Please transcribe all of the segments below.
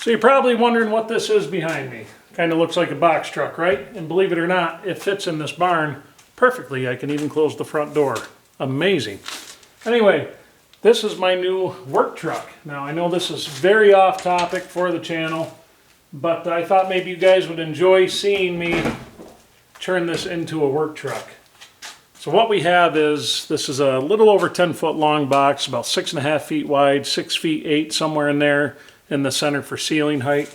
So you're probably wondering what this is behind me. Kind of looks like a box truck, right? And believe it or not, it fits in this barn perfectly. I can even close the front door. Amazing. Anyway, this is my new work truck. Now I know this is very off topic for the channel, but I thought maybe you guys would enjoy seeing me turn this into a work truck. So what we have is, this is a little over 10-foot long box, about 6.5 feet wide, 6 feet 8 somewhere in there in the center for ceiling height.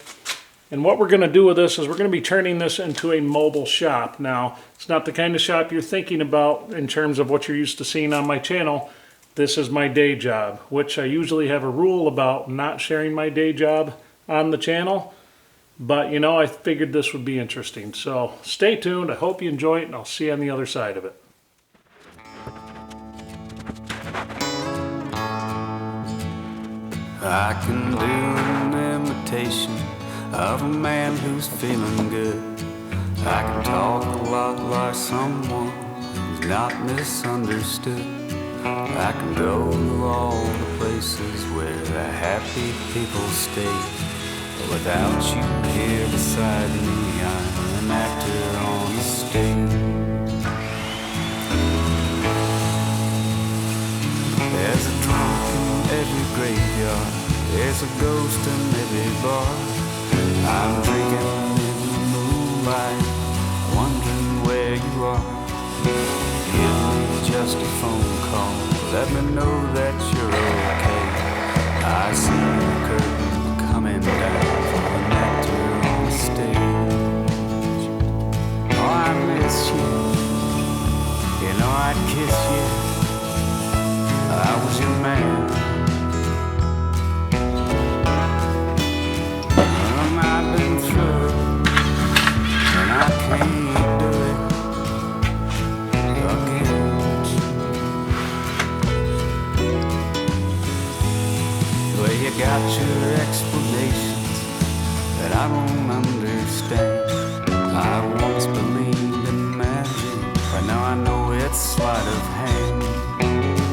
And what we're going to do with this is we're going to be turning this into a mobile shop. Now, it's not the kind of shop you're thinking about in terms of what you're used to seeing on my channel. This is my day job, which I usually have a rule about not sharing my day job on the channel. But, you know, I figured this would be interesting. So stay tuned. I hope you enjoy it, and I'll see you on the other side of it. I can do an imitation of a man who's feeling good. I can talk a lot like someone who's not misunderstood. I can go to all the places where the happy people stay. But without you here beside me, I'm an actor on the stage. There's a drunk in every graveyard, there's a ghost in every bar. I'm drinking in the moonlight, wondering where you are. Give me just a phone call, let me know that you're okay. I see the curtain coming down for an actor on stage. Oh, I miss you, you know I'd kiss you. I was your man. I've been through it, and I can't do it again. Well, you got your explanations that I don't understand. I once believed in magic, but now I know it's sleight of hand.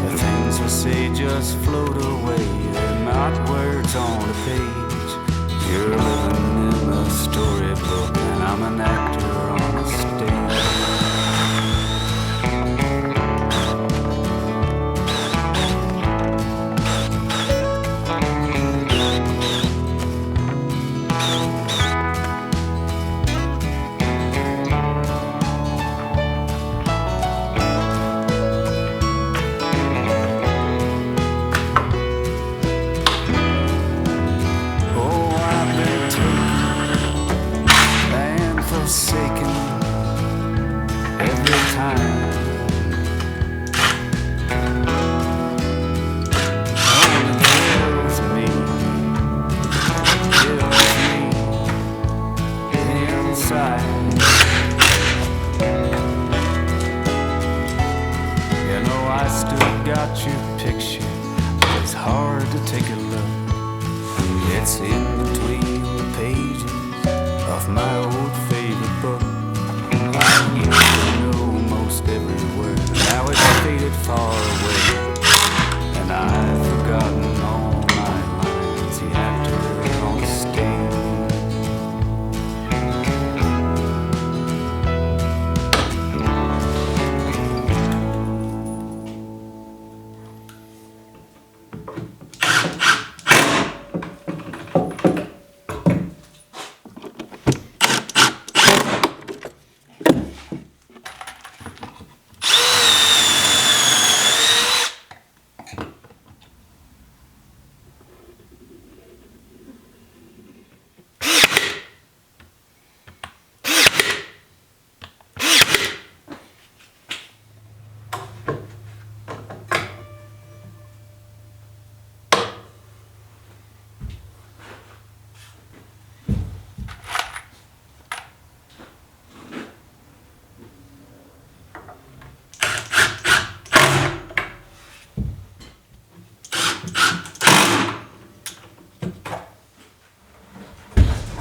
The things we say just float away, they're not words on a page. You're living in a storybook, and I'm an actor on a stage. It's in between the pages of my old favorite book. I used to know most every word, now it's faded far away, and I've forgotten all my lines, the actor on stage.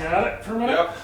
Got it for a minute? Yep.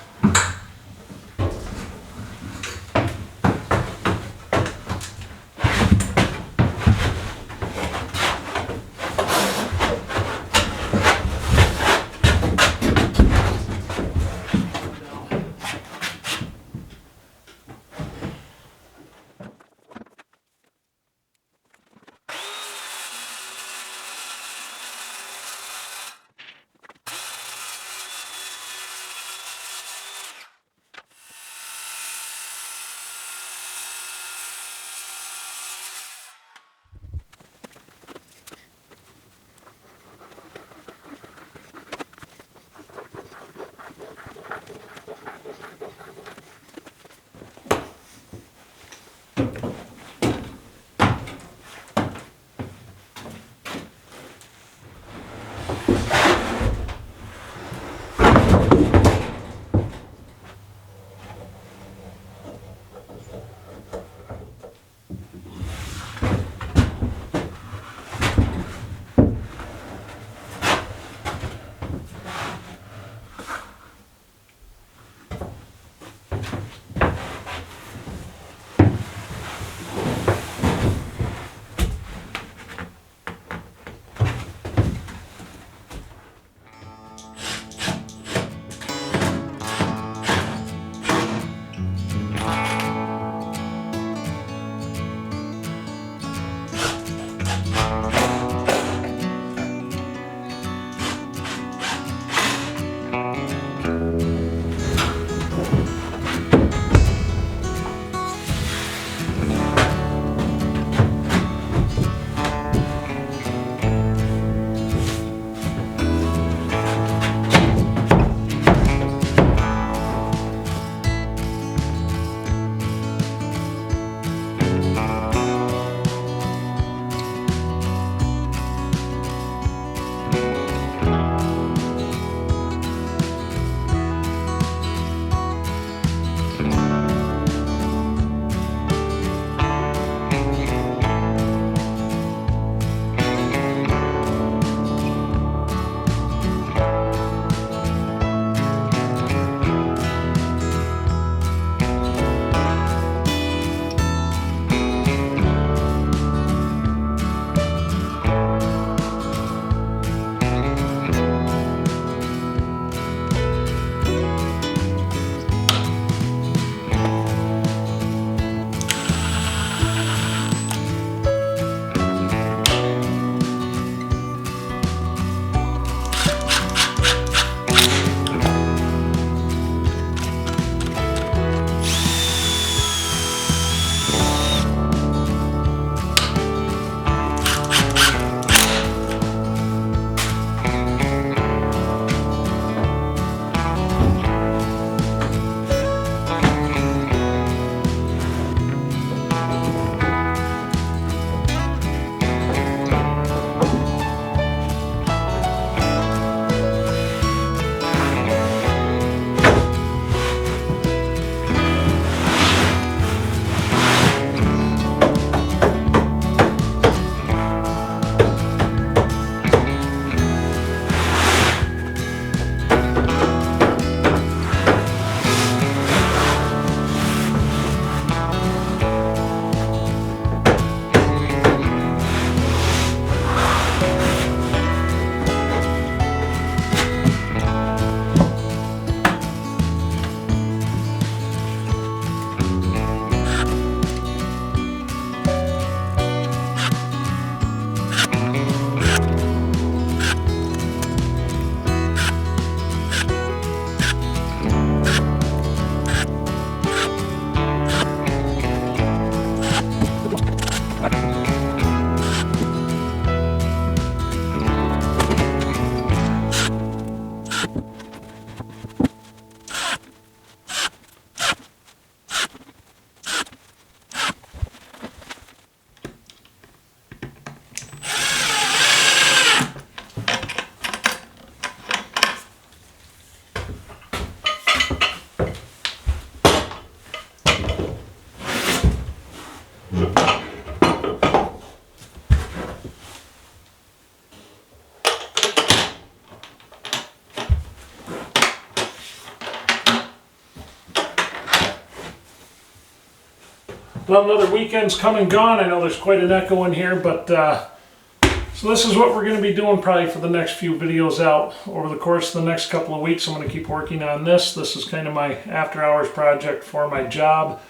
Well, another weekend's come and gone. I know there's quite an echo in here, but so this is what we're going to be doing probably for the next few videos out. Over the course of the next couple of weeks, I'm going to keep working on this. This is kind of my after-hours project for my job.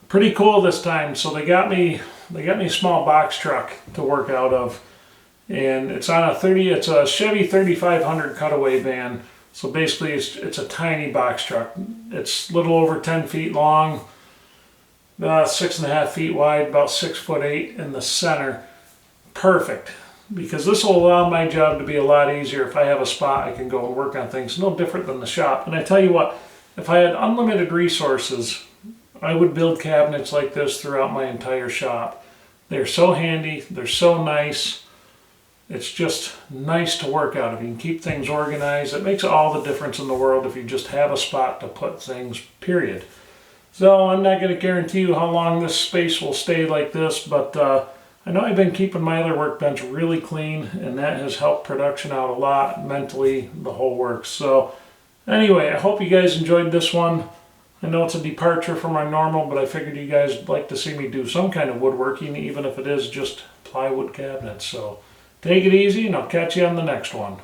Pretty cool this time. So they got me a small box truck to work out of, and it's on it's a Chevy 3500 cutaway van. So basically, it's a tiny box truck. It's a little over 10 feet long. 6.5 feet wide, about 6'8" in the center. Perfect, because this will allow my job to be a lot easier. If I have a spot, I can go and work on things. No different than the shop. And I tell you what, if I had unlimited resources, I would build cabinets like this throughout my entire shop. They're so handy. They're so nice. It's just nice to work out of. You can keep things organized. It makes all the difference in the world if you just have a spot to put things, period. So I'm not going to guarantee you how long this space will stay like this, but I know I've been keeping my other workbench really clean, and that has helped production out a lot, mentally, the whole works. So anyway, I hope you guys enjoyed this one. I know it's a departure from our normal, but I figured you guys would like to see me do some kind of woodworking, even if it is just plywood cabinets. So take it easy, and I'll catch you on the next one.